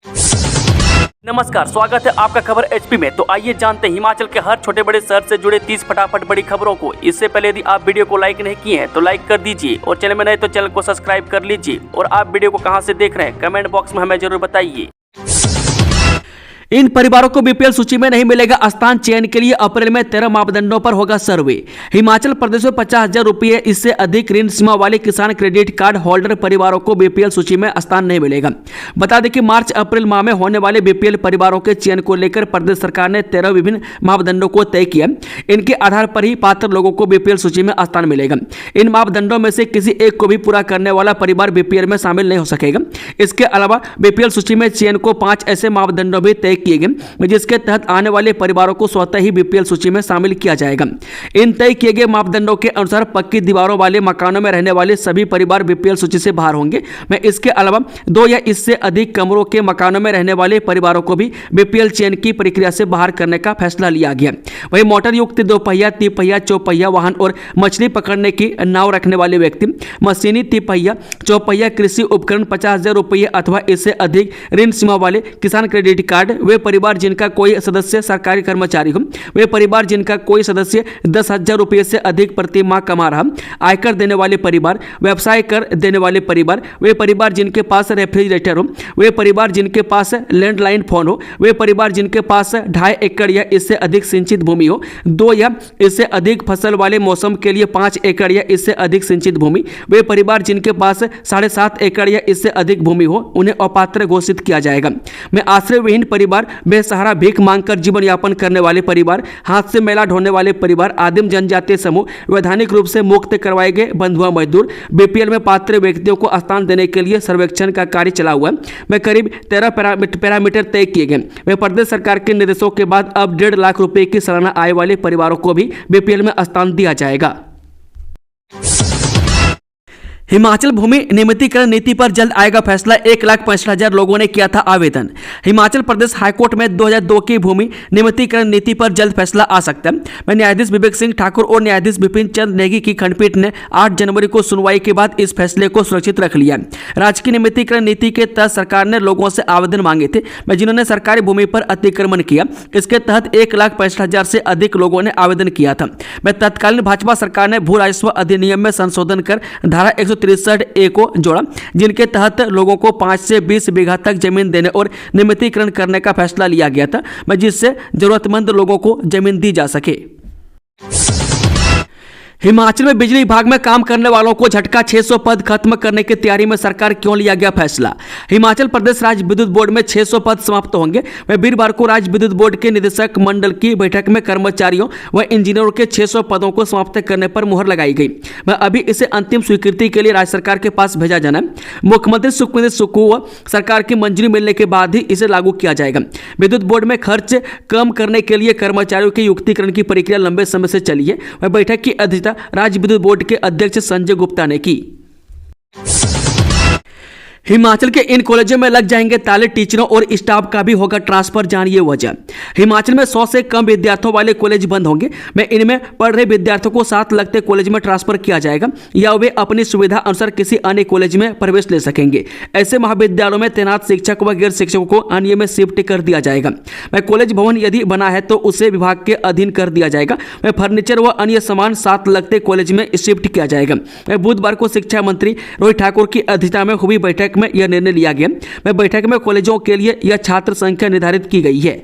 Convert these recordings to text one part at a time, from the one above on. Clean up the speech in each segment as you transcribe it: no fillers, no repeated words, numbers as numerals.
नमस्कार, स्वागत है आपका खबर एचपी में। तो आइए जानते हैं हिमाचल के हर छोटे बड़े शहर से जुड़े 30 फटाफट बड़ी खबरों को। इससे पहले यदि आप वीडियो को लाइक नहीं किए हैं तो लाइक कर दीजिए और चैनल में नए तो चैनल को सब्सक्राइब कर लीजिए। और आप वीडियो को कहां से देख रहे हैं कमेंट बॉक्स में हमें जरूर बताइए। इन परिवारों को बीपीएल सूची में नहीं मिलेगा स्थान। चयन के लिए अप्रैल में 13 मापदंडों पर होगा सर्वे। हिमाचल प्रदेश में 50,000 रुपये इससे अधिक ऋण सीमा वाले किसान क्रेडिट कार्ड होल्डर परिवारों को बीपीएल सूची में स्थान नहीं मिलेगा। बता दें कि मार्च अप्रैल माह में होने वाले बीपीएल परिवारों के चयन को लेकर प्रदेश सरकार ने 13 विभिन्न मापदंडों को तय किया। इनके आधार पर ही पात्र लोगों को बीपीएल सूची में स्थान मिलेगा। इन मापदंडों में से किसी एक को भी पूरा करने वाला परिवार बीपीएल में शामिल नहीं हो सकेगा। इसके अलावा बीपीएल सूची में चयन को 5 ऐसे मापदंडों भी तय किए गए जिसके तहत आने वाले परिवारों को स्वतः ही बीपीएल सूची में शामिल किया जाएगा। इन तय किए गए मापदंडों के अनुसार पक्की दीवारों वाले मकानों में रहने वाले सभी परिवार बीपीएल सूची से बाहर होंगे। मैं इसके अलावा 2 या इससे अधिक कमरों के मकानों में रहने वाले परिवारों को भी बीपीएल चयन की प्रक्रिया से बाहर करने का फैसला लिया गया। वही मोटर युक्त 2 पहिया, 3 पहिया, 4 पहिया वाहन और मछली पकड़ने की नाव रखने वाले व्यक्ति, मशीनी 3 पहिया, 4 पहिया कृषि उपकरण 50,000 रुपये अथवा इससे अधिक ऋण सीमा वाले किसान क्रेडिट कार्ड, वे परिवार जिनका कोई सदस्य सरकारी कर्मचारी हो, वे परिवार जिनका कोई सदस्य 10,000 रुपये से अधिक प्रति माह कमा रहा, आयकर देने वाले परिवार, व्यवसाय कर देने वाले परिवार, वे परिवार जिनके पास रेफ्रिजरेटर हो, वे परिवार जिनके पास लैंडलाइन फोन हो, वे परिवार जिनके पास 2.5 एकड़ या इससे अधिक सिंचित भूमि हो, 2 या इससे अधिक फसल वाले मौसम के लिए 5 एकड़ या इससे अधिक सिंचित भूमि, वे परिवार जिनके पास 7.5 एकड़ या इससे अधिक भूमि हो, उन्हें अपात्र घोषित किया जाएगा। में आश्रय विहीन परिवार, बेसहारा भीख मांगकर जीवन यापन करने वाले परिवार, हाथ से मैला ढोने वाले परिवार, आदिम जनजातीय समूह, वैधानिक रूप से मुक्त करवाए गए बंधुआ मजदूर, बीपीएल में पात्र व्यक्तियों को स्थान देने के लिए सर्वेक्षण का कार्य चला हुआ है। में करीब 13 पैरामीटर तय किए गए। में प्रदेश सरकार के निर्देशों के बाद अब 1.5 लाख रुपए की सालाना आय वाले परिवारों को भी बीपीएल में स्थान दिया जाएगा। हिमाचल भूमि नियमितीकरण नीति पर जल्द आएगा फैसला। 1,65,000 लोगों ने किया था आवेदन। हिमाचल प्रदेश हाईकोर्ट में 2002 की भूमि नियमितीकरण नीति पर जल्द फैसला आ सकता है। मैं न्यायाधीश विवेक सिंह ठाकुर और न्यायाधीश विपिन चंद्र नेगी की खंडपीठ ने 8 जनवरी को सुनवाई के बाद इस फैसले को सुरक्षित रख लिया। राजकीय नियमितीकरण नीति के तहत सरकार ने लोगों से आवेदन मांगे थे जिन्होंने सरकारी भूमि पर अतिक्रमण किया। इसके तहत 1,65,000 से अधिक लोगों ने आवेदन किया था। मैं तत्कालीन भाजपा सरकार ने भू राजस्व अधिनियम में संशोधन कर धारा 163A को जोड़ा, जिनके तहत लोगों को 5 से 20 बीघा तक जमीन देने और नियमितीकरण करने का फैसला लिया गया था, जिससे जरूरतमंद लोगों को जमीन दी जा सके। हिमाचल में बिजली विभाग में काम करने वालों को झटका, 600 पद खत्म करने की तैयारी में सरकार क्यों लिया गया फैसला। हिमाचल प्रदेश राज्य विद्युत बोर्ड में 600 पद समाप्त होंगे। वह वीरवार को राज्य विद्युत बोर्ड के निदेशक मंडल की बैठक में कर्मचारियों व इंजीनियरों के 600 पदों को समाप्त करने पर मुहर लगाई गई। वह अभी इसे अंतिम स्वीकृति के लिए राज्य सरकार के पास भेजा जाना है। मुख्यमंत्री सुखविंदर सुक्खू व सरकार की मंजूरी मिलने के बाद ही इसे लागू किया जाएगा। विद्युत बोर्ड में खर्च कम करने के लिए कर्मचारियों के युक्तिकरण की प्रक्रिया लंबे समय से चली है। वह बैठक की अध्यक्षता राज्य विद्युत बोर्ड के अध्यक्ष संजय गुप्ता ने की। हिमाचल के इन कॉलेजों में लग जाएंगे ताले, टीचरों और स्टाफ का भी होगा ट्रांसफर। जानिए वजह। हिमाचल में 100 से कम विद्यार्थियों वाले कॉलेज बंद होंगे। में इनमें पढ़ रहे विद्यार्थियों को साथ लगते कॉलेज में ट्रांसफर किया जाएगा या वे अपनी सुविधा अनुसार किसी अन्य कॉलेज में प्रवेश ले सकेंगे। ऐसे महाविद्यालयों में तैनात शिक्षक व गैर शिक्षकों को अन्य में शिफ्ट कर दिया जाएगा। वह कॉलेज भवन यदि बना है तो उसे विभाग के अधीन कर दिया जाएगा। वह फर्नीचर व अन्य सामान साथ लगते कॉलेज में शिफ्ट किया जाएगा। वह बुधवार को शिक्षा मंत्री रोहित ठाकुर की अध्यक्षता में हुई बैठक में यह निर्णय लिया गया। में बैठक में कॉलेजों के लिए यह छात्र संख्या निर्धारित की गई है।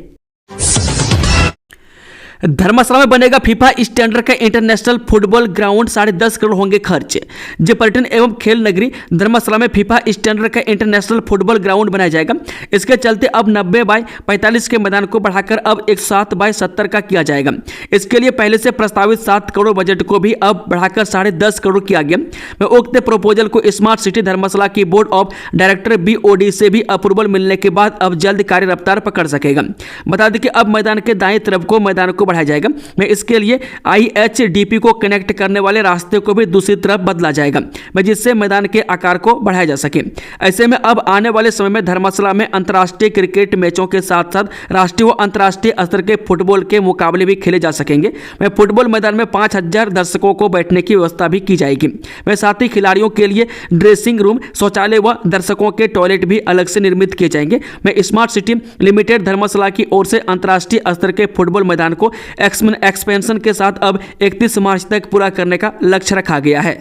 धर्मशाला में बनेगा फीफा स्टैंडर्ड का इंटरनेशनल फुटबॉल ग्राउंड, 10.5 करोड़ होंगे खर्च। जो पर्यटन एवं खेल नगरी धर्मशाला में फीफा स्टैंडर्ड का इंटरनेशनल फुटबॉल ग्राउंड बनाया जाएगा। इसके चलते अब 90x45 के मैदान को बढ़ाकर अब 107x70 का किया जाएगा। इसके लिए पहले से प्रस्तावित 7 करोड़ बजट को भी अब बढ़ाकर 10.5 करोड़ किया गया। उक्त प्रपोजल को स्मार्ट सिटी धर्मशाला की बोर्ड ऑफ डायरेक्टर BOD से भी अप्रूवल मिलने के बाद अब जल्द कार्य रफ्तार पकड़ सकेगा। बता दें कि अब मैदान के दाएं तरफ को मैदान को बढ़ाया जाएगा। मैं इसके लिए IHDP को कनेक्ट करने वाले रास्ते को भी दूसरी तरफ बदला जाएगा, जिससे मैदान के आकार को बढ़ाया जा सके। ऐसे में अब आने वाले समय में धर्मशाला में अंतर्राष्ट्रीय क्रिकेट मैचों के साथ साथ राष्ट्रीय व अंतर्राष्ट्रीय स्तर के फुटबॉल के मुकाबले भी खेले जा सकेंगे। वह फुटबॉल मैदान में 5000 दर्शकों को बैठने की व्यवस्था भी की जाएगी। वह साथ ही खिलाड़ियों के लिए ड्रेसिंग रूम, शौचालय व दर्शकों के टॉयलेट भी अलग से निर्मित किए जाएंगे। मैं स्मार्ट सिटी लिमिटेड धर्मशाला की ओर से अंतर्राष्ट्रीय स्तर के फुटबॉल मैदान को एक्सपेंशन के साथ अब 31 मार्च तक पूरा करने का लक्ष्य रखा गया है।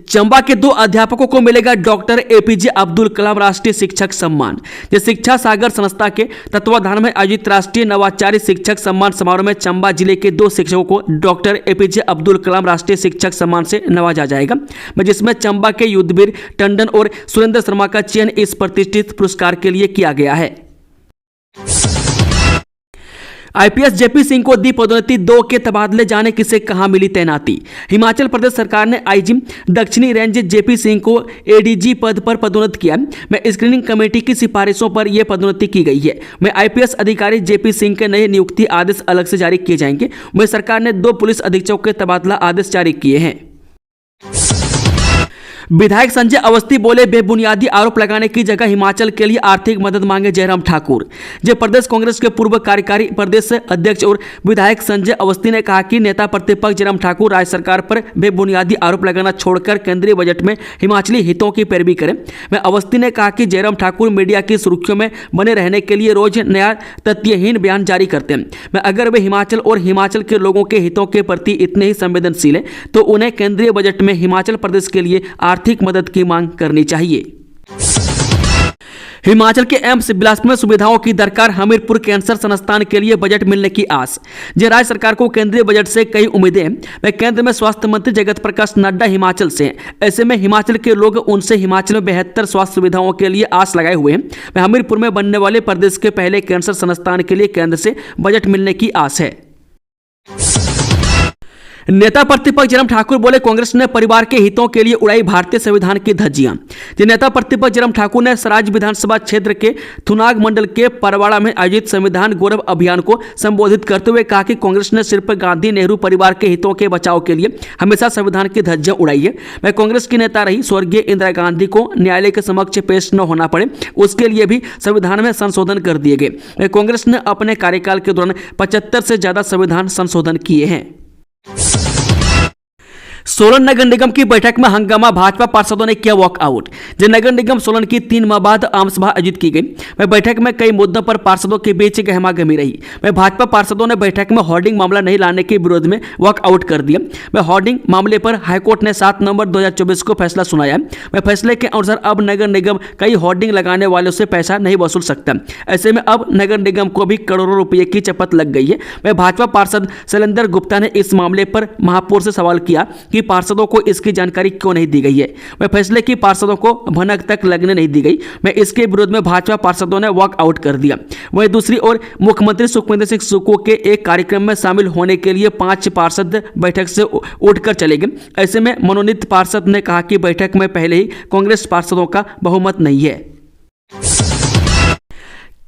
चंबा के 2 अध्यापकों को मिलेगा डॉक्टर APJ अब्दुल कलाम राष्ट्रीय शिक्षक सम्मान। शिक्षा सागर संस्था के तत्वाधान में आयोजित राष्ट्रीय नवाचारी शिक्षक सम्मान समारोह में चंबा जिले के 2 शिक्षकों को डॉक्टर APJ अब्दुल कलाम राष्ट्रीय शिक्षक सम्मान से नवाजा जाएगा, जिसमें चंबा के युद्धवीर टंडन और सुरेंद्र शर्मा का चयन इस प्रतिष्ठित पुरस्कार के लिए किया गया है। IPS JP सिंह को दी पदोन्नति, 2 के तबादले जाने किसे कहां मिली तैनाती। हिमाचल प्रदेश सरकार ने IG दक्षिणी रेंज JP सिंह को ADG पद पर पदोन्नत किया। मैं स्क्रीनिंग कमेटी की सिफारिशों पर यह पदोन्नति की गई है। मैं IPS अधिकारी JP सिंह के नए नियुक्ति आदेश अलग से जारी किए जाएंगे। मैं सरकार ने 2 पुलिस अधीक्षकों के तबादला आदेश जारी किए हैं। विधायक संजय अवस्थी बोले, बेबुनियादी आरोप लगाने की जगह हिमाचल के लिए आर्थिक मदद मांगे जयराम ठाकुर। प्रदेश कांग्रेस के पूर्व कार्यकारी प्रदेश अध्यक्ष और विधायक संजय अवस्थी ने कहा कि नेता प्रतिपक्ष जयराम ठाकुर राज्य सरकार पर बेबुनियादी आरोप लगाना छोड़कर केंद्रीय बजट में हिमाचली हितों की पैरवी करें। मैं अवस्थी ने कहा कि जयराम ठाकुर मीडिया की सुर्खियों में बने रहने के लिए रोज नया तथ्यहीन बयान जारी करते हैं। मैं अगर वे हिमाचल और हिमाचल के लोगों के हितों के प्रति इतने ही संवेदनशील हैं तो उन्हें केंद्रीय बजट में हिमाचल प्रदेश के लिए आर्थिक मदद की मांग करनी चाहिए। हिमाचल के एम्स बिलासपुर में सुविधाओं की दरकार, हमीरपुर कैंसर संस्थान के लिए बजट मिलने की आस। राज्य सरकार को केंद्रीय बजट से कई उम्मीदें हैं। केंद्र में स्वास्थ्य मंत्री जगत प्रकाश नड्डा हिमाचल से हैं। ऐसे में हिमाचल के लोग उनसे हिमाचल में बेहतर स्वास्थ्य सुविधाओं के लिए आस लगाए हुए हैं। हमीरपुर में बनने वाले प्रदेश के पहले कैंसर संस्थान के लिए केंद्र से बजट मिलने की आस है। नेता प्रतिपक्ष जयराम ठाकुर बोले, कांग्रेस ने परिवार के हितों के लिए उड़ाई भारतीय संविधान की धज्जियां। नेता प्रतिपक्ष जयराम ठाकुर ने सराज विधानसभा क्षेत्र के थुनाग मंडल के परवाड़ा में आयोजित संविधान गौरव अभियान को संबोधित करते हुए कहा कि कांग्रेस ने सिर्फ गांधी नेहरू परिवार के हितों के बचाव के लिए हमेशा संविधान की धज्जियां उड़ाई है। मैं कांग्रेस की नेता रही स्वर्गीय इंदिरा गांधी को न्यायालय के समक्ष पेश न होना पड़े, उसके लिए भी संविधान में संशोधन कर दिए गए। कांग्रेस ने अपने कार्यकाल के दौरान 75 से ज्यादा संविधान संशोधन किए हैं। सोलन नगर निगम की बैठक में हंगामा, भाजपा पार्षदों ने किया वॉकआउट। नगर निगम सोलन की 3 माह बाद आम सभा आयोजित की गई। बैठक में कई मुद्दों पर पार्षदों के बीच गहमागहमी रही। भाजपा पार्षदों ने बैठक में होर्डिंग मामला नहीं लाने के विरोध में वॉकआउट कर दिया। होर्डिंग मामले पर हाईकोर्ट ने 7 नवंबर 2024 को फैसला सुनाया। फैसले के अनुसार अब नगर निगम कई होर्डिंग लगाने वालों से पैसा नहीं वसूल सकता। ऐसे में अब नगर निगम को भी करोड़ों रुपये की चपत लग गई है। भाजपा पार्षद शैलेंद्र गुप्ता ने इस मामले पर महापौर से सवाल किया कि पार्षदों को इसकी जानकारी क्यों नहीं दी गई है। फैसले की पार्षदों को भनक तक लगने नहीं दी गई। इसके विरोध में भाजपा पार्षदों ने वॉकआउट कर दिया। वहीं दूसरी ओर मुख्यमंत्री सुखविंदर सिंह सुक्खू के एक कार्यक्रम में शामिल होने के लिए 5 पार्षद बैठक से उठकर चले गए। ऐसे में मनोनीत पार्षद ने कहा कि बैठक में पहले ही कांग्रेस पार्षदों का बहुमत नहीं है।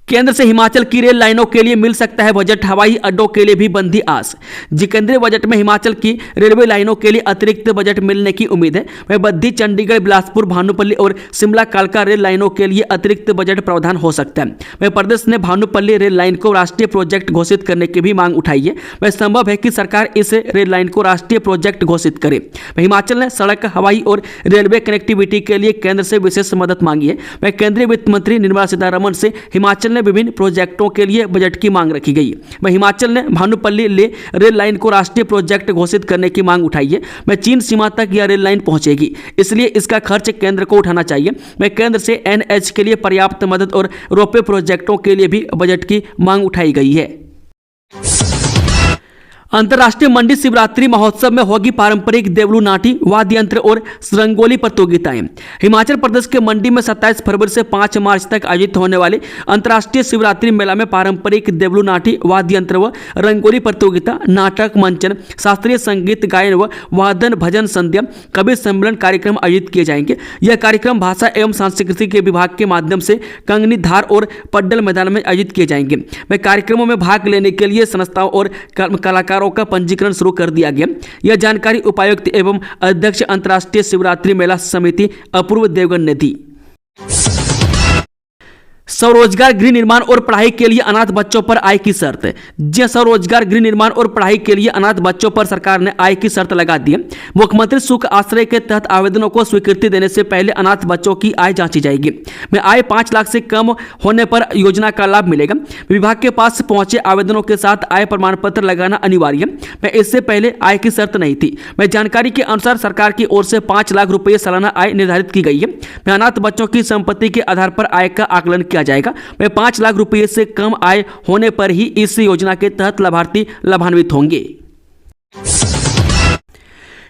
केंद्र से हिमाचल की रेल लाइनों के लिए मिल सकता है बजट, हवाई अड्डों के लिए भी बंदी आस। केंद्रीय बजट में हिमाचल की रेलवे लाइनों के लिए अतिरिक्त बजट मिलने की उम्मीद है। बद्दी, चंडीगढ़, बिलासपुर, भानुपल्ली और शिमला कालका रेल लाइनों के लिए अतिरिक्त बजट प्रावधान हो सकता है। प्रदेश ने भानुपल्ली रेल लाइन को राष्ट्रीय प्रोजेक्ट घोषित करने की भी मांग उठाई है। संभव है कि सरकार इस रेल लाइन को राष्ट्रीय प्रोजेक्ट घोषित करे। हिमाचल ने सड़क, हवाई और रेलवे कनेक्टिविटी के लिए केंद्र से विशेष मदद मांगी है। केंद्रीय वित्त मंत्री निर्मला सीतारमण से हिमाचल ने विभिन्न प्रोजेक्टों के लिए बजट की मांग रखी गई। हिमाचल ने भानुपल्ली ले रेल लाइन को राष्ट्रीय प्रोजेक्ट घोषित करने की मांग उठाई है। चीन सीमा तक यह रेल लाइन पहुंचेगी, इसलिए इसका खर्च केंद्र को उठाना चाहिए। केंद्र से NH के लिए पर्याप्त मदद और रोपवे प्रोजेक्टों के लिए भी बजट की मांग उठाई गई है। अंतर्राष्ट्रीय मंडी शिवरात्रि महोत्सव में होगी पारंपरिक देवलू नाटी, वाद्य यंत्र और रंगोली प्रतियोगिताएं। हिमाचल प्रदेश के मंडी में 27 फरवरी से 5 मार्च तक आयोजित होने वाले अंतर्राष्ट्रीय शिवरात्रि मेला में पारंपरिक देवलू नाटी, वाद्य यंत्र व रंगोली प्रतियोगिता, नाटक मंचन, शास्त्रीय संगीत गायन व वादन भजन संध्या, कवि सम्मेलन कार्यक्रम आयोजित किए जाएंगे। यह कार्यक्रम भाषा एवं संस्कृति के विभाग के माध्यम से कंगनी, धार और पड्डल मैदान में आयोजित किए जाएंगे। वह कार्यक्रमों में भाग लेने के लिए संस्थाओं और कलाकारों का पंजीकरण शुरू कर दिया गया। यह जानकारी उपायुक्त एवं अध्यक्ष अंतर्राष्ट्रीय शिवरात्रि मेला समिति अपूर्व देवगन ने दी। स्वरोजगार गृह निर्माण और पढ़ाई के लिए अनाथ बच्चों पर आय की शर्त। जी, स्वरोजगार गृह निर्माण और पढ़ाई के लिए अनाथ बच्चों पर सरकार ने आय की शर्त लगा दी है। मुख्यमंत्री सुख आश्रय के तहत आवेदनों को स्वीकृति देने से पहले अनाथ बच्चों की आय जांची जाएगी। में आय 5 लाख से कम होने पर योजना का लाभ मिलेगा। विभाग के पास पहुंचे आवेदनों के साथ आय प्रमाण पत्र लगाना अनिवार्य है। में इससे पहले आय की शर्त नहीं थी। में जानकारी के अनुसार सरकार की ओर से 5 लाख रुपये सालाना आय निर्धारित की गई है। में अनाथ बच्चों की संपत्ति के आधार पर आय का आकलन किया जाएगा। में 5 लाख रुपये से कम आय होने पर ही इस योजना के तहत लाभार्थी लाभान्वित होंगे।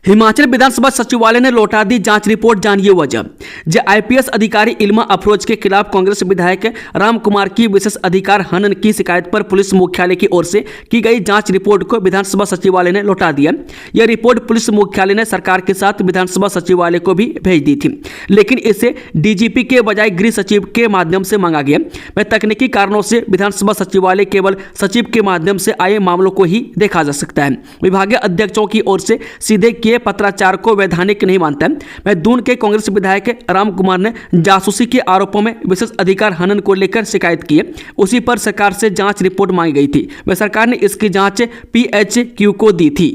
हिमाचल विधानसभा सचिवालय ने लौटा दी जांच रिपोर्ट, जानिए वजह। जो आईपीएस अधिकारी इल्मा अफरोज के खिलाफ कांग्रेस विधायक राम कुमार की विशेष अधिकार हनन की शिकायत पर पुलिस मुख्यालय की ओर से की गई जांच रिपोर्ट को विधानसभा सचिवालय ने लौटा दिया। यह रिपोर्ट पुलिस मुख्यालय ने सरकार के साथ विधानसभा सचिवालय को भी भेज दी थी, लेकिन इसे डीजीपी के बजाय गृह सचिव के माध्यम से मांगा गया। वह तकनीकी कारणों से विधानसभा सचिवालय केवल सचिव के माध्यम से आए मामलों को ही देखा जा सकता है। विभागीय अध्यक्षों की ओर से सीधे किए पत्राचार को वैधानिक नहीं मानता है। मैं दून के कांग्रेस विधायक राम कुमार ने जासूसी के आरोपों में विशेष अधिकार हनन को लेकर शिकायत की है। उसी पर सरकार से जांच रिपोर्ट मांगी गई थी। वह सरकार ने इसकी जांच PHQ को दी थी।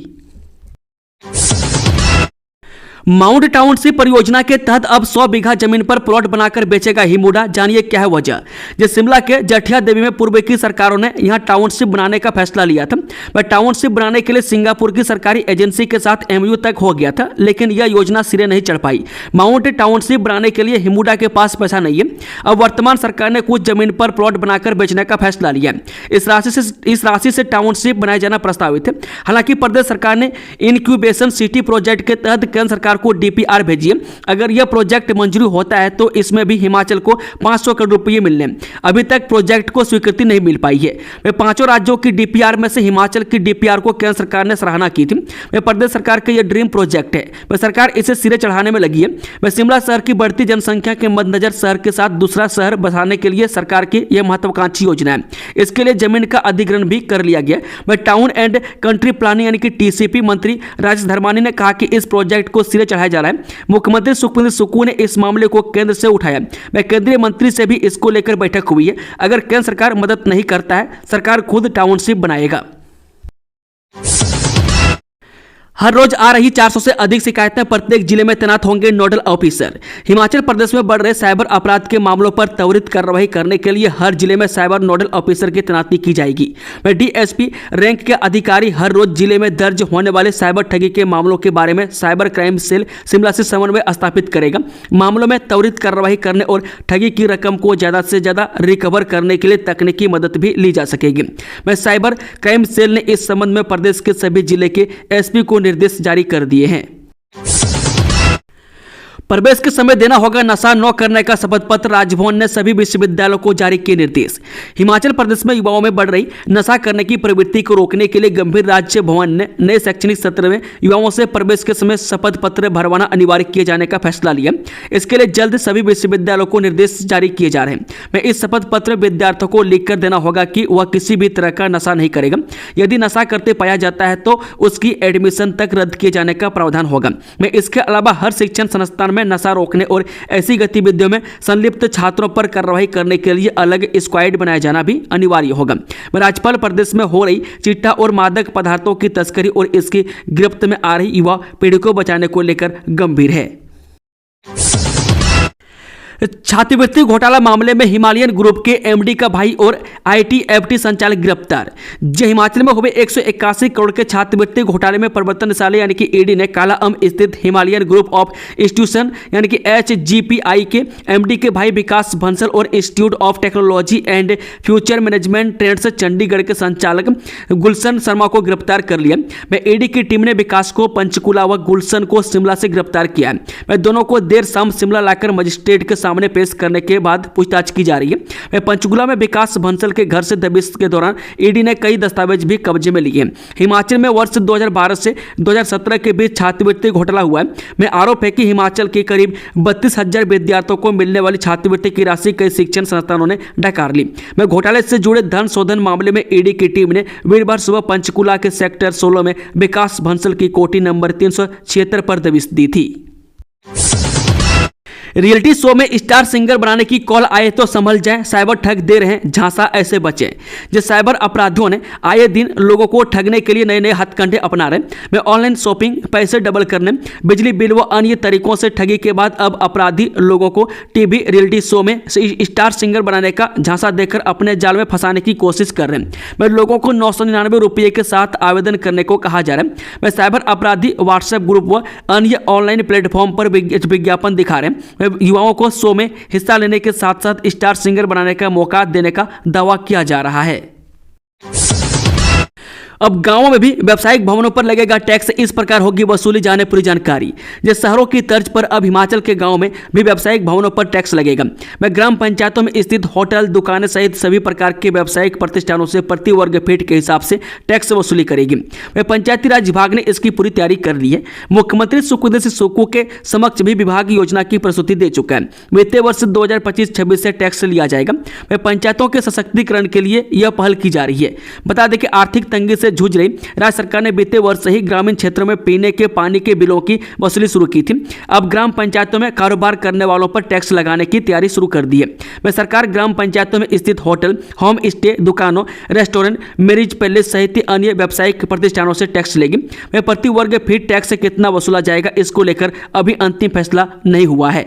माउंट टाउनशिप परियोजना के तहत अब 100 बीघा जमीन पर प्लॉट बनाकर बेचेगा हिमुडा, जानिए क्या है वजह। जो शिमला के जठिया देवी में पूर्व की सरकारों ने यहां टाउनशिप बनाने का फैसला लिया था। वह टाउनशिप बनाने के लिए सिंगापुर की सरकारी एजेंसी के साथ MOU तक हो गया था, लेकिन यह योजना सिरे नहीं चढ़ पाई। माउंट टाउनशिप बनाने के लिए हिमुडा के पास पैसा नहीं है। अब वर्तमान सरकार ने कुछ जमीन पर प्लॉट बनाकर बेचने का फैसला लिया। इस राशि से टाउनशिप बनाया जाना प्रस्तावित है। हालांकि प्रदेश सरकार ने इनक्यूबेशन सिटी प्रोजेक्ट के तहत केंद्र सरकार को DPR भेजिए। अगर यह प्रोजेक्ट मंजूर होता है तो इसमें भी हिमाचल को 500 करोड़ रुपये मिलने। अभी तक प्रोजेक्ट को स्वीकृति नहीं मिल पाई है। वे 5 राज्यों की DPR में से हिमाचल की DPR को केंद्र सरकार ने सराहना की थी। वे प्रदेश सरकार का यह ड्रीम प्रोजेक्ट है। वह सरकार इसे सिरे चढ़ाने में लगी है। वह शिमला शहर की बढ़ती जनसंख्या के मद्देनजर शहर के साथ दूसरा शहर बसाने के लिए सरकार की यह महत्वाकांक्षी योजना है। इसके लिए जमीन का अधिग्रहण भी कर लिया गया। वह टाउन एंड कंट्री प्लानिंग यानी कि TCP मंत्री राजेश धर्मानी ने कहा कि इस प्रोजेक्ट को सिरे चढ़ाया जा रहा है। मुख्यमंत्री सुखविंदर सुक्खू ने इस मामले को केंद्र से उठाया। वह केंद्रीय मंत्री से भी इसको लेकर बैठक हुई है। अगर केंद्र सरकार मदद नहीं करता है, सरकार खुद टाउनशिप बनाएगा। हर रोज आ रही 400 से अधिक शिकायतें, प्रत्येक जिले में तैनात होंगे नोडल ऑफिसर। हिमाचल प्रदेश में बढ़ रहे साइबर अपराध के मामलों पर त्वरित कार्रवाई करने के लिए हर जिले में साइबर नोडल ऑफिसर की तैनाती की जाएगी। वह DSP रैंक के अधिकारी हर रोज जिले में दर्ज होने वाले साइबर ठगी के मामलों के बारे में साइबर क्राइम सेल शिमला से समन्वय स्थापित करेगा। मामलों में त्वरित कार्रवाई करने और ठगी की रकम को ज्यादा से ज्यादा रिकवर करने के लिए तकनीकी मदद भी ली जा सकेगी। वह साइबर क्राइम सेल ने इस संबंध में प्रदेश के सभी जिले के SP को निर्देश जारी कर दिए हैं। प्रवेश के समय देना होगा नशा न करने का शपथ पत्र, राजभवन ने सभी विश्वविद्यालयों को जारी किए निर्देश। हिमाचल प्रदेश में युवाओं में बढ़ रही नशा करने की प्रवृत्ति को रोकने के लिए गंभीर राज्य भवन ने नए शैक्षणिक सत्र में युवाओं से प्रवेश के समय शपथ पत्र भरवाना अनिवार्य किए जाने का फैसला लिया। इसके लिए जल्द सभी विश्वविद्यालयों को निर्देश जारी किए जा रहे हैं। में इस शपथ पत्र विद्यार्थियों को लिख कर देना होगा कि वह किसी भी तरह का नशा नहीं करेगा। यदि नशा करते पाया जाता है तो उसकी एडमिशन तक रद्द किए जाने का प्रावधान होगा। में इसके अलावा हर शिक्षण संस्थान में नशा रोकने और ऐसी गतिविधियों में संलिप्त छात्रों पर कार्रवाई करने के लिए अलग स्क्वाड बनाया जाना भी अनिवार्य होगा। राज्यपाल प्रदेश में हो रही चिट्टा और मादक पदार्थों की तस्करी और इसकी गिरफ्त में आ रही युवा पीढ़ी को बचाने को लेकर गंभीर है। छात्रवृत्ति घोटाला मामले में हिमालयन ग्रुप के एमडी का भाई और आईटीएफटी संचालक गिरफ्तार। जो हिमाचल में हुए 181 करोड़ के छात्रवृत्ति घोटाले में प्रवर्तन निदेशालय यानी कि ईडी ने कालाअंब स्थित हिमालयन ग्रुप ऑफ इंस्टीट्यूशन यानी कि एचजीपीआई के एमडी के भाई विकास बंसल और institute of technology and future management trends Chandigarh के संचालक गुलशन शर्मा को गिरफ्तार कर लिया। मैं ईडी की टीम ने विकास को पंचकुला व गुलशन को शिमला से गिरफ्तार किया। मैं दोनों को देर शाम शिमला लाकर मजिस्ट्रेट के सामने पेश करने के बाद पूछताछ की जा रही है। वह पंचकुला में विकास बंसल के घर से दबिश के दौरान ईडी ने कई दस्तावेज भी कब्जे में लिए। हिमाचल में वर्ष 2012 से 2017 के बीच छात्रवृत्ति घोटाला हुआ है। में आरोप है कि हिमाचल के करीब 32,000 विद्यार्थियों को मिलने वाली छात्रवृत्ति की राशि कई शिक्षण संस्थानों ने डकार ली। में घोटाले से जुड़े धन शोधन मामले में ईडी की टीम ने वीरवार सुबह पंचकुला के सेक्टर 16 में विकास बंसल की कोठी नंबर 376 पर दबिश दी थी। रियलिटी शो में स्टार सिंगर बनाने की कॉल आए तो संभल जाएं, साइबर ठग दे रहे हैं झांसा, ऐसे बचें। जो साइबर अपराधियों ने आए दिन लोगों को ठगने के लिए नए नए हथकंडे अपना रहे हैं। ऑनलाइन शॉपिंग, पैसे डबल करने, बिजली बिल व अन्य तरीकों से ठगी के बाद अब अपराधी लोगों को टीवी रियलिटी शो में स्टार सिंगर बनाने का झांसा देकर अपने जाल में फंसाने की कोशिश कर रहे हैं। लोगों को 999 रुपये के साथ आवेदन करने को कहा जा रहा है। साइबर अपराधी व्हाट्सएप ग्रुप व अन्य ऑनलाइन प्लेटफॉर्म पर विज्ञापन दिखा रहे हैं। युवाओं को शो में हिस्सा लेने के साथ साथ स्टार सिंगर बनाने का मौका देने का दावा किया जा रहा है। अब गांवों में भी व्यावसायिक भवनों पर लगेगा टैक्स, इस प्रकार होगी वसूली, जाने पूरी जानकारी। जैसे शहरों की तर्ज पर अब हिमाचल के गांवों में भी व्यावसायिक भवनों पर टैक्स लगेगा। मैं ग्राम पंचायतों में स्थित होटल, दुकानें सहित सभी प्रकार के व्यावसायिक प्रतिष्ठानों से प्रति वर्ग फीट के हिसाब से टैक्स वसूली करेगी। वह पंचायती राज विभाग ने इसकी पूरी तैयारी कर ली है। मुख्यमंत्री सुखविंदर सिंह सुक्खू के समक्ष भी विभाग योजना की प्रस्तुति दे चुका है। वित्तीय वर्ष 2025-26 से टैक्स लिया जाएगा। वह पंचायतों के सशक्तिकरण के लिए यह पहल की जा रही है। बता दें कि आर्थिक तंगी से जूझ रही राज्य सरकार ने बीते वर्ष से ही ग्रामीण क्षेत्रों में पीने के पानी के बिलों की वसूली शुरू की थी। अब ग्राम पंचायतों में कारोबार करने वालों पर टैक्स लगाने की तैयारी शुरू कर दी है। वह सरकार ग्राम पंचायतों में स्थित होटल, होम स्टे, दुकानों, रेस्टोरेंट, मैरिज पैलेस सहित अन्य व्यावसायिक प्रतिष्ठानों से टैक्स लेगी। वह प्रति वर्ग फीट टैक्स कितना वसूला जाएगा, इसको लेकर अभी अंतिम फैसला नहीं हुआ है।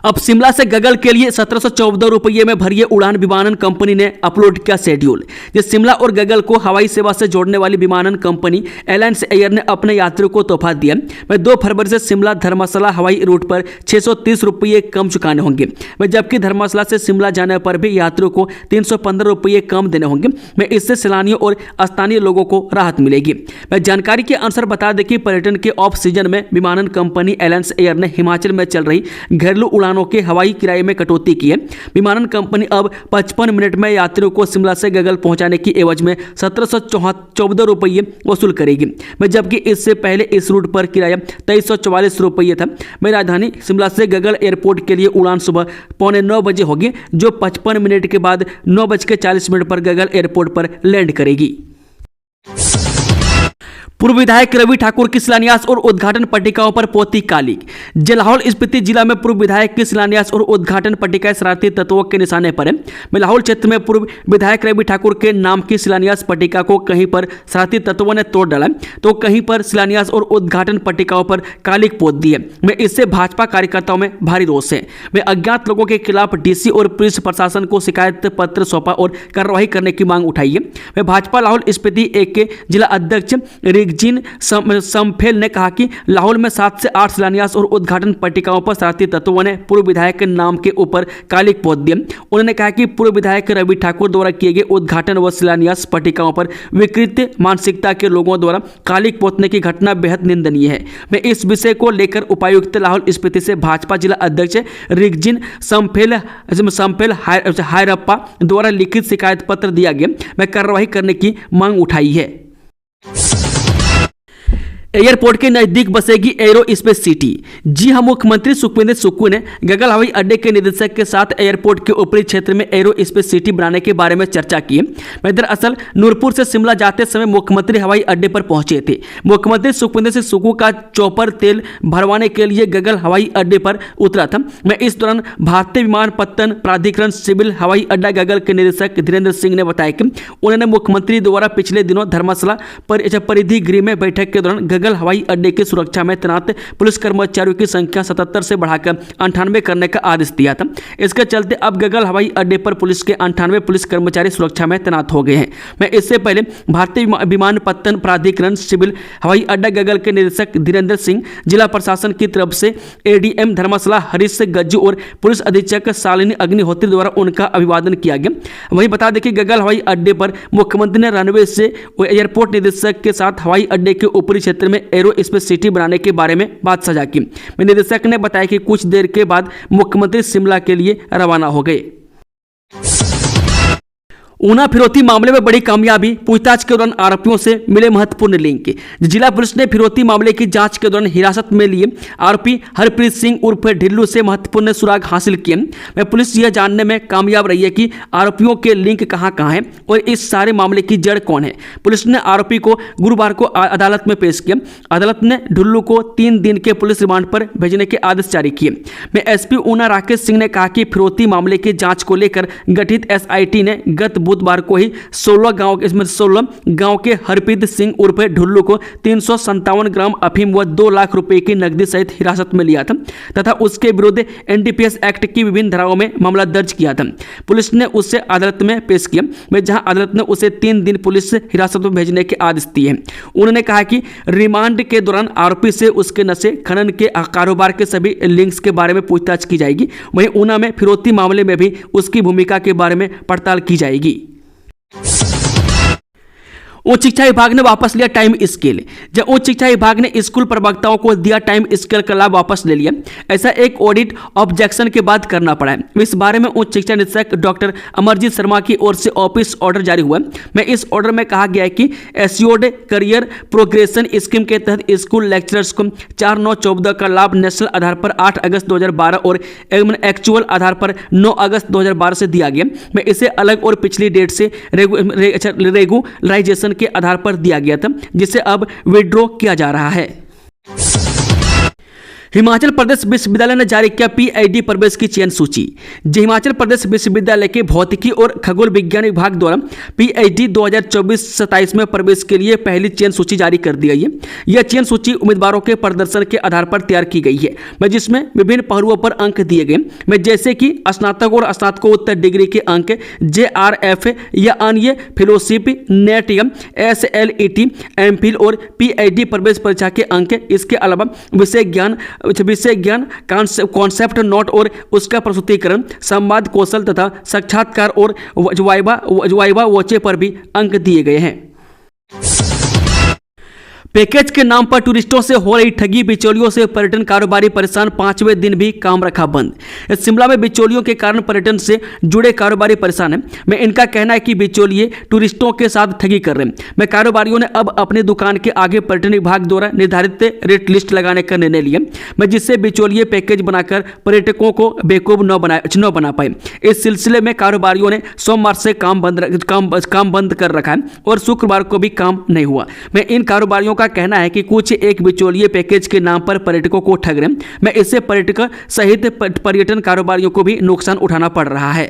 अब शिमला से गगल के लिए 1714 रुपये में भरिए उड़ान विमानन कंपनी ने अपलोड किया शेड्यूल। जिस शिमला और गगल को हवाई सेवा से जोड़ने वाली विमानन कंपनी एलायंस एयर ने अपने यात्रियों को तोहफा दिया। वह 2 फरवरी से शिमला धर्मशाला हवाई रूट पर 630 रुपये कम चुकाने होंगे। वह जबकि धर्मशाला से शिमला जाने पर भी यात्रियों को 315 रुपये कम देने होंगे। मैं इससे सैलानियों और स्थानीय लोगों को राहत मिलेगी। वह जानकारी के अनुसार बता दें कि पर्यटन के ऑफ सीजन में विमानन कंपनी एलायंस एयर ने हिमाचल में चल रही घरेलू उड़ानों के हवाई किराए में कटौती की है। विमानन कंपनी अब 55 मिनट में यात्रियों को शिमला से गगल पहुंचाने की एवज में 1714 रुपये वसूल करेगी। जबकि इससे पहले इस रूट पर किराया 2344 रुपये था। राजधानी शिमला से गगल एयरपोर्ट के लिए उड़ान सुबह 8:45 बजे होगी, जो 55 मिनट के बाद 9:40 पर गगल एयरपोर्ट पर लैंड करेगी। पूर्व विधायक रवि ठाकुर की शिलान्यास और उद्घाटन पट्टिकाओं पर पोती काली। लाहौल स्पीति जिला में पूर्व विधायक की शिलान्यास और उद्घाटन पट्टिकाएं शरारती तत्वों के निशाने पर है। लाहौल क्षेत्र में पूर्व विधायक रवि ठाकुर के नाम की शिलान्यास पट्टिका को कहीं पर शरारती तत्वों ने तोड़ डाला, तो कहीं पर शिलान्यास और उद्घाटन पट्टिकाओं पर कालिक पोत दी है। इससे भाजपा कार्यकर्ताओं में भारी रोष है। वे अज्ञात लोगों के खिलाफ डीसी और पुलिस प्रशासन को शिकायत पत्र सौंपा और कार्रवाई करने की मांग उठाई है। वे भाजपा लाहौल स्पीति 1 के जिला अध्यक्ष रिगजिन समफेल ने कहा कि लाहौल में 7 से 8 शिलान्यास और उद्घाटन पट्टिकाओं पर शरारती तत्वों ने पूर्व विधायक के नाम के ऊपर कालिक पोत दिया। उन्होंने कहा कि पूर्व विधायक रवि ठाकुर द्वारा किए गए उद्घाटन व शिलान्यास पट्टिकाओं पर विकृत मानसिकता के लोगों द्वारा कालिक पोतने की घटना बेहद निंदनीय है। मैं इस विषय को लेकर उपायुक्त लाहौल स्पीति से भाजपा जिला अध्यक्ष रिगजिन समफेल हायरप्पा द्वारा लिखित शिकायत पत्र दिया गया। मैं कार्रवाई करने की मांग उठाई है। एयरपोर्ट के नजदीक बसेगी एरो स्पेस सिटी। जी हां, मुख्यमंत्री सुखविंदर सुक्खू ने गगल हवाई अड्डे के निदेशक के साथ एयरपोर्ट के ऊपरी क्षेत्र में एरो स्पेस सिटी बनाने के बारे में चर्चा की है। दरअसल नूरपुर से शिमला जाते समय मुख्यमंत्री हवाई अड्डे पर पहुंचे थे। मुख्यमंत्री सुखविंदर सिंह सुक्खू का चौपर तेल भरवाने के लिए गगल हवाई अड्डे पर उतरा था। इस दौरान भारतीय विमानपत्तन प्राधिकरण सिविल हवाई अड्डा गगल के निदेशक धीरेन्द्र सिंह ने बताया कि उन्होंने मुख्यमंत्री द्वारा पिछले दिनों धर्मशाला परिधि गृह में बैठक के दौरान गगल हवाई अड्डे की सुरक्षा में तैनात पुलिस कर्मचारियों की संख्या 77 से बढ़ाकर 98 करने का आदेश दिया था। इसके चलते अब गगल हवाई अड्डे पर पुलिस के 98 पुलिस कर्मचारी सुरक्षा में तैनात हो गए हैं। मैं इससे पहले भारतीय विमानपत्तन प्राधिकरण सिविल हवाई अड्डा गगल के निदेशक धीरेन्द्र सिंह, जिला प्रशासन की तरफ से एडीएम धर्मशाला हरीश गज्जू और पुलिस अधीक्षक शालिनी अग्निहोत्री द्वारा उनका अभिवादन किया गया। वहीं बता दें कि गगल हवाई अड्डे पर मुख्यमंत्री ने रनवे से एयरपोर्ट निदेशक के साथ हवाई अड्डे के ऊपरी क्षेत्र में एरो स्पेस सिटी बनाने के बारे में बात साझा की। निदेशक ने बताया कि कुछ देर के बाद मुख्यमंत्री शिमला के लिए रवाना हो गए। ऊना फिरौती मामले में बड़ी कामयाबी, पूछताछ के दौरान आरोपियों से मिले महत्वपूर्ण लिंक। जिला पुलिस ने फिरौती मामले की जांच के दौरान हिरासत में लिए आरोपी हरप्रीत सिंह उर्फ ढिल्लू से महत्वपूर्ण सुराग हासिल किए। में पुलिस यह जानने में कामयाब रही है कि आरोपियों के लिंक कहां है और इस सारे मामले की जड़ कौन है। पुलिस ने आरोपी को गुरुवार को अदालत में पेश किया। अदालत ने ढिल्लू को 3 दिन के पुलिस रिमांड पर भेजने के आदेश जारी किए। में एसपी ऊना राकेश सिंह ने कहा कि फिरौती मामले की जांच को लेकर गठित एसआईटी ने गत बुधवार को ही 16 गांव के हरप्रीत सिंह उर्फ ढुल्लू को 357 ग्राम अफीम व 2 लाख रुपए की नकदी सहित हिरासत में लिया था तथा उसके विरुद्ध एनडीपीएस एक्ट की विभिन्न धाराओं में मामला दर्ज किया था। पुलिस ने उसे अदालत में पेश किया, जहां अदालत ने उसे 3 दिन पुलिस हिरासत में भेजने के आदेश दिए हैं। उन्होंने कहा कि रिमांड के दौरान आरोपी से उसके नशे खनन के कारोबार के सभी लिंक्स के बारे में पूछताछ की जाएगी। वहीं ऊना में फिरौती मामले में भी उसकी भूमिका के बारे में पड़ताल की जाएगी। उच्च शिक्षा विभाग ने वापस लिया टाइम स्केल। जब उच्च शिक्षा विभाग ने स्कूल प्रवक्ताओं को दिया टाइम स्केल का लाभ वापस ले लिया, ऐसा एक ऑडिट ऑब्जेक्शन के बाद करना पड़ा है। इस बारे में उच्च शिक्षा निदेशक डॉक्टर अमरजीत शर्मा की ओर से ऑफिस ऑर्डर जारी हुआ। मैं इस ऑर्डर में कहा गया है कि एस्योर्ड करियर प्रोग्रेशन स्कीम के तहत स्कूल लेक्चरर्स को 4/9/14 का लाभ नेशनल आधार पर 8 अगस्त 2012 और एक्चुअल आधार पर 9 अगस्त 2012 से दिया गया। मैं इसे अलग और पिछली डेट से रेगुलाइजेशन के आधार पर दिया गया था, जिसे अब विड्रॉ किया जा रहा है। हिमाचल प्रदेश विश्वविद्यालय ने जारी किया पीएचडी प्रवेश की चयन सूची। हिमाचल प्रदेश विश्वविद्यालय के भौतिकी और खगोल विज्ञान विभाग द्वारा पीएचडी 2024-27 में प्रवेश के लिए पहली चयन सूची जारी कर दी गई है। यह चयन सूची उम्मीदवारों के प्रदर्शन के आधार पर तैयार की गई है, जिसमें विभिन्न पहलुओं पर अंक दिए गए, जैसे कि स्नातक और स्नातकोत्तर डिग्री के अंक, JRF या अन्य फेलोशिप, नेट या SLET, एमफिल और पीएचडी प्रवेश परीक्षा के अंक। इसके अलावा विषय ज्ञान, कॉन्सेप्ट नोट और उसका प्रस्तुतिकरण, संवाद कौशल तथा साक्षात्कार और वाइवा वोचे पर भी अंक दिए गए हैं। पैकेज के नाम पर टूरिस्टों से हो रही ठगी, बिचौलियों से पर्यटन कारोबारी परेशान, 5वें दिन भी काम रखा बंद। शिमला में बिचौलियों के कारण पर्यटन से जुड़े कारोबारी परेशान हैं। मैं इनका कहना है कि बिचौलिए टूरिस्टों के साथ ठगी कर रहे हैं। मैं कारोबारियों ने अब अपनी दुकान के आगे पर्यटन विभाग द्वारा निर्धारित रेट लिस्ट लगाने का निर्णय लिया, मैं जिससे बिचौलिए पैकेज बनाकर पर्यटकों को बेवकूफ न बना पाए। इस सिलसिले में कारोबारियों ने सोमवार से काम बंद कर रखा है और शुक्रवार को भी काम नहीं हुआ। मैं इन कारोबारियों का कहना है कि कुछ एक बिचौलिए पैकेज के नाम पर पर्यटकों को ठग रहे हैं। मैं इससे पर्यटक सहित पर्यटन कारोबारियों को भी नुकसान उठाना पड़ रहा है।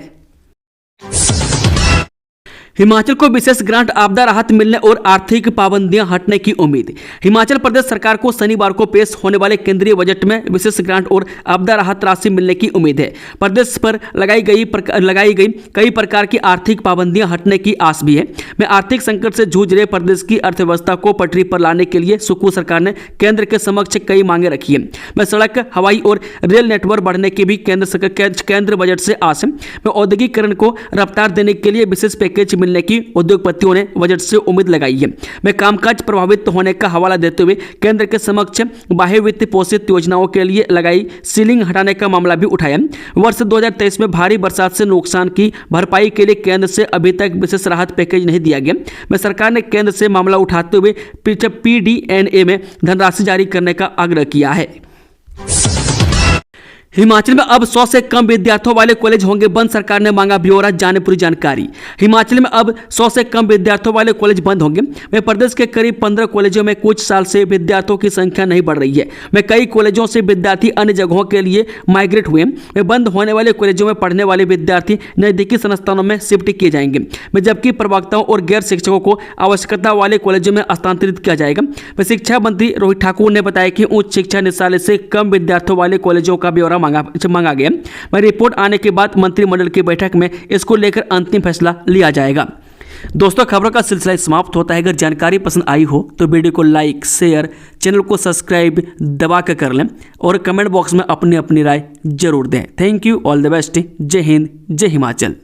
हिमाचल को विशेष ग्रांट, आपदा राहत मिलने और आर्थिक पाबंदियां हटने की उम्मीद। हिमाचल प्रदेश सरकार को शनिवार को पेश होने वाले केंद्रीय बजट में विशेष ग्रांट और आपदा राहत राशि मिलने की उम्मीद है। प्रदेश पर लगाई गई कई प्रकार की आर्थिक पाबंदियां हटने की आस भी है। मैं आर्थिक संकट से जूझ रहे प्रदेश की अर्थव्यवस्था को पटरी पर लाने के लिए सुकू सरकार ने केंद्र के समक्ष कई मांगे रखी है। मैं सड़क, हवाई और रेल नेटवर्क बढ़ने की भी केंद्र बजट से आस है। मैं औद्योगिकरण को रफ्तार देने के लिए विशेष पैकेज मिलने की उद्योगपतियों ने बजट से उम्मीद लगाई है। मैं कामकाज प्रभावित होने का हवाला देते हुए केंद्र के समक्ष बाह्य वित्त पोषित योजनाओं के लिए लगाई सीलिंग हटाने का मामला भी उठाया। वर्ष 2023 में भारी बरसात से नुकसान की भरपाई के लिए केंद्र से अभी तक विशेष राहत पैकेज नहीं दिया गया। मैं सरकार ने केंद्र से मामला उठाते हुए PDNA में धनराशि जारी करने का आग्रह किया है। हिमाचल में अब 100 से कम विद्यार्थियों वाले कॉलेज होंगे बंद, सरकार ने मांगा ब्यौरा, जाने पूरी जानकारी। हिमाचल में अब 100 से कम विद्यार्थियों वाले कॉलेज बंद होंगे। वह प्रदेश के करीब 15 कॉलेजों में कुछ साल से विद्यार्थियों की संख्या नहीं बढ़ रही है। वह कई कॉलेजों से विद्यार्थी अन्य जगहों के लिए माइग्रेट हुए। वे बंद होने वाले कॉलेजों में पढ़ने वाले विद्यार्थी नजदीकी संस्थानों में शिफ्ट किए जाएंगे, जबकि प्रवक्ताओं और गैर शिक्षकों को आवश्यकता वाले कॉलेजों में स्थानांतरित किया जाएगा। वह शिक्षा मंत्री रोहित ठाकुर ने बताया कि उच्च शिक्षा निदेशालय से कम विद्यार्थियों वाले कॉलेजों का ब्यौरा मांगा गया। वह रिपोर्ट आने के बाद मंत्रिमंडल की बैठक में इसको लेकर अंतिम फैसला लिया जाएगा। दोस्तों, खबरों का सिलसिला समाप्त होता है। अगर जानकारी पसंद आई हो तो वीडियो को लाइक, शेयर, चैनल को सब्सक्राइब दबा कर लें और कमेंट बॉक्स में अपनी राय जरूर दें। Thank you, all the best. जय हिंद, जय हिमाचल।